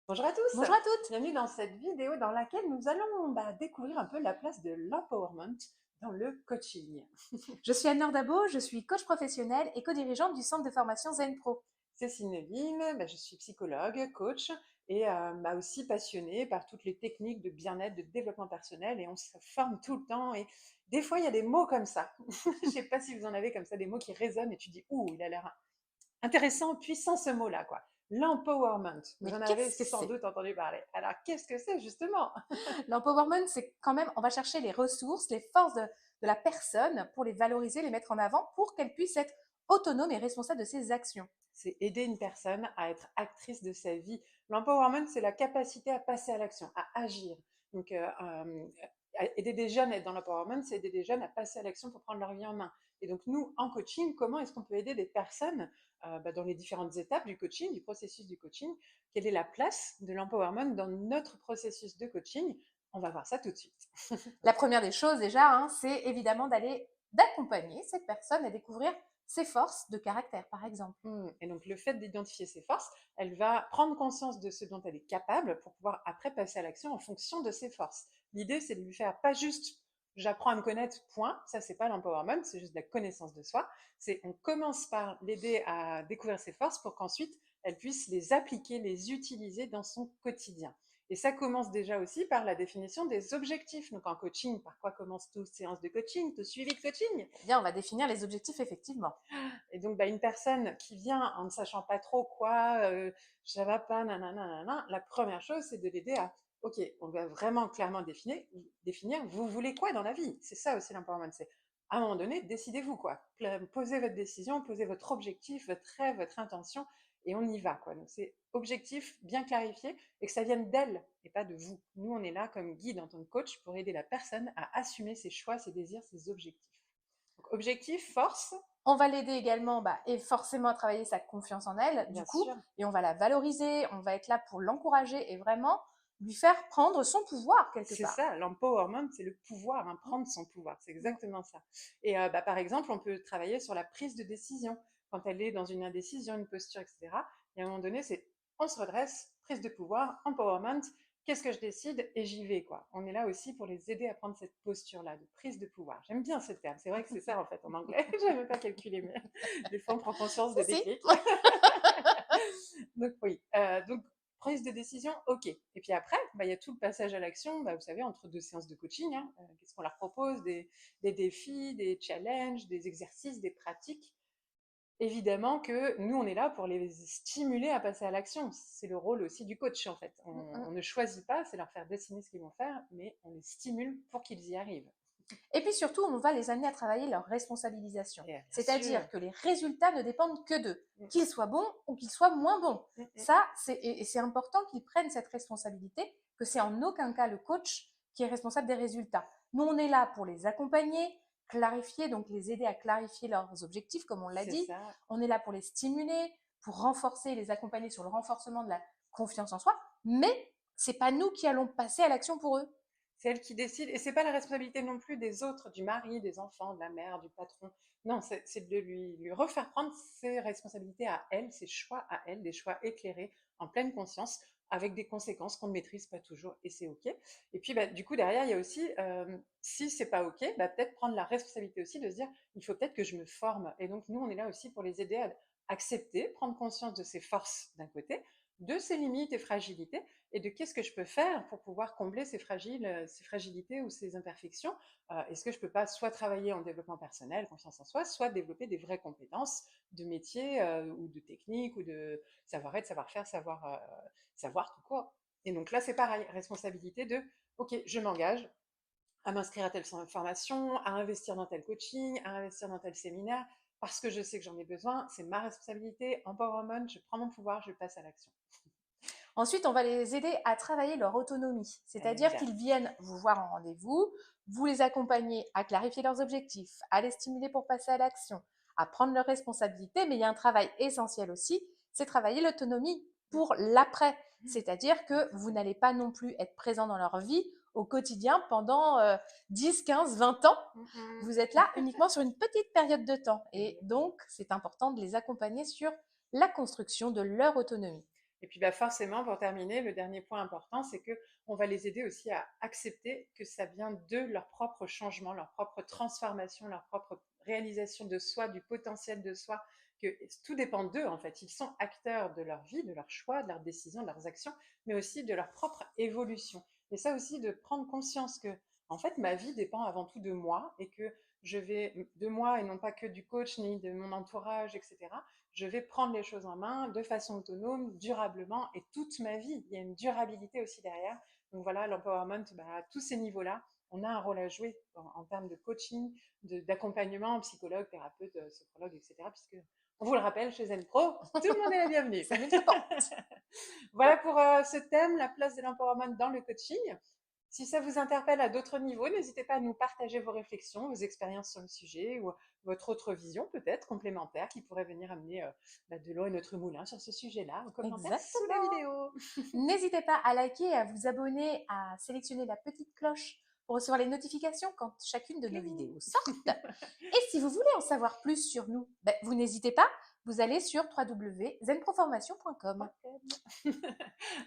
Bonjour à tous, Bonjour à toutes. bienvenue dans cette vidéo dans laquelle nous allons découvrir un peu la place de l'empowerment dans le coaching. Je suis Anne-Laure Dabo, je suis coach professionnel et co-dirigeante du centre de formation Zen Pro. C'est Cineville, je suis psychologue, coach et aussi passionnée par toutes les techniques de bien-être, de développement personnel et on se forme tout le temps et des fois il y a des mots comme ça. Je ne sais pas si vous en avez comme ça, des mots qui résonnent et tu dis ouh, il a l'air intéressant, puissant ce mot-là, quoi. L'empowerment, vous Mais en avez qu'est-ce que sans c'est? doute entendu parler. Alors qu'est-ce que c'est justement? L'empowerment, c'est quand même, on va chercher les ressources, les forces de la personne pour les valoriser, les mettre en avant pour qu'elle puisse être autonome et responsable de ses actions. C'est aider une personne à être actrice de sa vie. L'empowerment, c'est la capacité à passer à l'action, à agir. Donc, aider des jeunes à être dans l'empowerment, c'est aider des jeunes à passer à l'action pour prendre leur vie en main. Et donc, nous, en coaching, comment est-ce qu'on peut aider des personnes dans les différentes étapes du coaching, du processus du coaching? Quelle est la place de l'empowerment dans notre processus de coaching? On va voir ça tout de suite. La première des choses déjà, hein, c'est évidemment d'accompagner cette personne à découvrir ses forces de caractère, par exemple. Et donc, le fait d'identifier ses forces, elle va prendre conscience de ce dont elle est capable pour pouvoir après passer à l'action en fonction de ses forces. L'idée, c'est de lui faire pas juste j'apprends à me connaître, point. Ça, c'est pas l'empowerment, c'est juste de la connaissance de soi. C'est on commence par l'aider à découvrir ses forces pour qu'ensuite elle puisse les appliquer, les utiliser dans son quotidien. Et ça commence déjà aussi par la définition des objectifs. Donc en coaching, par quoi commence toute séance de coaching, tout suivi de coaching? Eh bien, on va définir les objectifs effectivement. Et donc, une personne qui vient en ne sachant pas trop quoi, ça va pas, nanana, nanana, la première chose, c'est de l'aider à, ok, on va vraiment clairement définir, vous voulez quoi dans la vie? C'est ça aussi l'empowerment, c'est à un moment donné, décidez-vous quoi. Posez votre décision, posez votre objectif, votre rêve, votre intention, et on y va quoi. Donc, c'est objectif bien clarifié et que ça vienne d'elle et pas de vous. Nous, on est là comme guide en tant que coach pour aider la personne à assumer ses choix, ses désirs, ses objectifs. Donc, objectif, force, On va l'aider également et forcément à travailler sa confiance en elle, du bien coup, sûr. et on va la valoriser, on va être là pour l'encourager et vraiment lui faire prendre son pouvoir quelque C'est part. ça, l'empowerment, c'est le pouvoir, hein, prendre son pouvoir, c'est exactement ça. Et par exemple, on peut travailler sur la prise de décision. Quand elle est dans une indécision, une posture, etc., et à un moment donné, c'est on se redresse, prise de pouvoir, empowerment, qu'est-ce que je décide et j'y vais, quoi. On est là aussi pour les aider à prendre cette posture-là de prise de pouvoir. J'aime bien ce terme, c'est vrai que c'est ça en fait en anglais, j'avais même pas calculé, mais des fois on prend conscience des Si, si. déclics. Donc oui, donc prise de décision, ok. Et puis après, il y a tout le passage à l'action, vous savez, entre deux séances de coaching, hein, qu'est-ce qu'on leur propose, des défis, des challenges, des exercices, des pratiques. Évidemment que nous, on est là pour les stimuler à passer à l'action. C'est le rôle aussi du coach, en fait. On ne choisit pas, c'est leur faire dessiner ce qu'ils vont faire, mais on les stimule pour qu'ils y arrivent. Et puis surtout, on va les amener à travailler leur responsabilisation. Et bien sûr. C'est-à-dire que les résultats ne dépendent que d'eux, Mm, qu'ils soient bons ou qu'ils soient moins bons. mm, mm. Ça, et c'est important qu'ils prennent cette responsabilité, que c'est en aucun cas le coach qui est responsable des résultats. Nous, on est là pour les accompagner, clarifier, donc les aider à clarifier leurs objectifs, comme on l'a C'est dit. ça. On est là pour les stimuler, pour renforcer, les accompagner sur le renforcement de la confiance en soi. Mais c'est pas nous qui allons passer à l'action pour eux. C'est elle qui décide. Et c'est pas la responsabilité non plus des autres, du mari, des enfants, de la mère, du patron. Non, c'est de lui refaire prendre ses responsabilités à elle, ses choix à elle, des choix éclairés, en pleine conscience, avec des conséquences qu'on ne maîtrise pas toujours, et c'est OK. Et puis, du coup, derrière, il y a aussi, si c'est pas OK, peut-être prendre la responsabilité aussi de se dire, il faut peut-être que je me forme. Et donc, nous, on est là aussi pour les aider à accepter, prendre conscience de ses forces d'un côté, de ses limites et fragilités, et de qu'est-ce que je peux faire pour pouvoir combler ces fragilités ou ces imperfections. Est-ce que je peux pas soit travailler en développement personnel, confiance en soi, soit développer des vraies compétences de métier ou de technique ou de savoir-être, savoir-faire, savoir tout quoi. Et donc là, c'est pareil, responsabilité de, ok, je m'engage à m'inscrire à telle formation, à investir dans tel coaching, à investir dans tel séminaire, parce que je sais que j'en ai besoin, c'est ma responsabilité, empowerment, je prends mon pouvoir, je passe à l'action. Ensuite, on va les aider à travailler leur autonomie, c'est-à-dire Bien. qu'ils viennent vous voir en rendez-vous, vous les accompagnez à clarifier leurs objectifs, à les stimuler pour passer à l'action, à prendre leurs responsabilités, mais il y a un travail essentiel aussi, c'est travailler l'autonomie pour l'après, c'est-à-dire que vous n'allez pas non plus être présent dans leur vie au quotidien pendant 10, 15, 20 ans. Vous êtes là uniquement sur une petite période de temps et Exactement. donc c'est important de les accompagner sur la construction de leur autonomie. Et puis forcément, pour terminer, le dernier point important, c'est qu'on va les aider aussi à accepter que ça vient de leur propre changement, leur propre transformation, leur propre réalisation de soi, du potentiel de soi, que tout dépend d'eux en fait. Ils sont acteurs de leur vie, de leurs choix, de leurs décisions, de leurs actions, mais aussi de leur propre évolution. Et ça aussi, de prendre conscience que en fait, ma vie dépend avant tout de moi et que je vais de moi et non pas que du coach ni de mon entourage, etc. Je vais prendre les choses en main de façon autonome, durablement et toute ma vie. Il y a une durabilité aussi derrière. Donc voilà, l'empowerment, à tous ces niveaux-là, on a un rôle à jouer en termes de coaching, d'accompagnement, psychologue, thérapeute, sophrologue, etc. Puisque, on vous le rappelle, chez Zen Pro, tout le monde est la bienvenue. Ça met le temps. Voilà pour ce thème, la place de l'empowerment dans le coaching. Si ça vous interpelle à d'autres niveaux, n'hésitez pas à nous partager vos réflexions, vos expériences sur le sujet ou votre autre vision peut-être complémentaire qui pourrait venir amener de l'eau à notre moulin sur ce sujet-là en commentaire sous la vidéo. N'hésitez pas à liker, à vous abonner, à sélectionner la petite cloche pour recevoir les notifications quand chacune de nos vidéos sortent. Et si vous voulez en savoir plus sur nous, vous n'hésitez pas, vous allez sur www.zenproformation.com.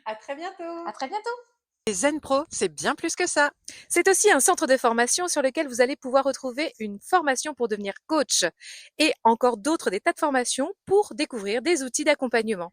À très bientôt. À très bientôt. Et Zen Pro, c'est bien plus que ça. C'est aussi un centre de formation sur lequel vous allez pouvoir retrouver une formation pour devenir coach et encore d'autres des tas de formations pour découvrir des outils d'accompagnement.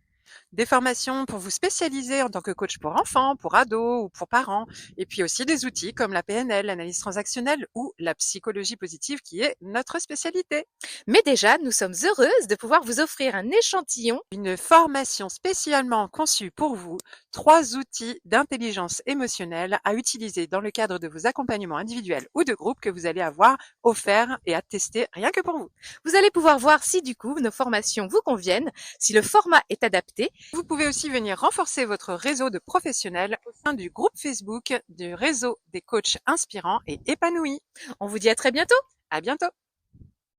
Des formations pour vous spécialiser en tant que coach pour enfants, pour ados ou pour parents. Et puis aussi des outils comme la PNL, l'analyse transactionnelle ou la psychologie positive qui est notre spécialité. Mais déjà, nous sommes heureuses de pouvoir vous offrir un échantillon. Une formation spécialement conçue pour vous, 3 outils d'intelligence émotionnelle à utiliser dans le cadre de vos accompagnements individuels ou de groupe que vous allez avoir offerts et à tester rien que pour vous. Vous allez pouvoir voir si du coup nos formations vous conviennent, si le format est adapté. Vous pouvez aussi venir renforcer votre réseau de professionnels au sein du groupe Facebook du réseau des coachs inspirants et épanouis. On vous dit à très bientôt. À bientôt.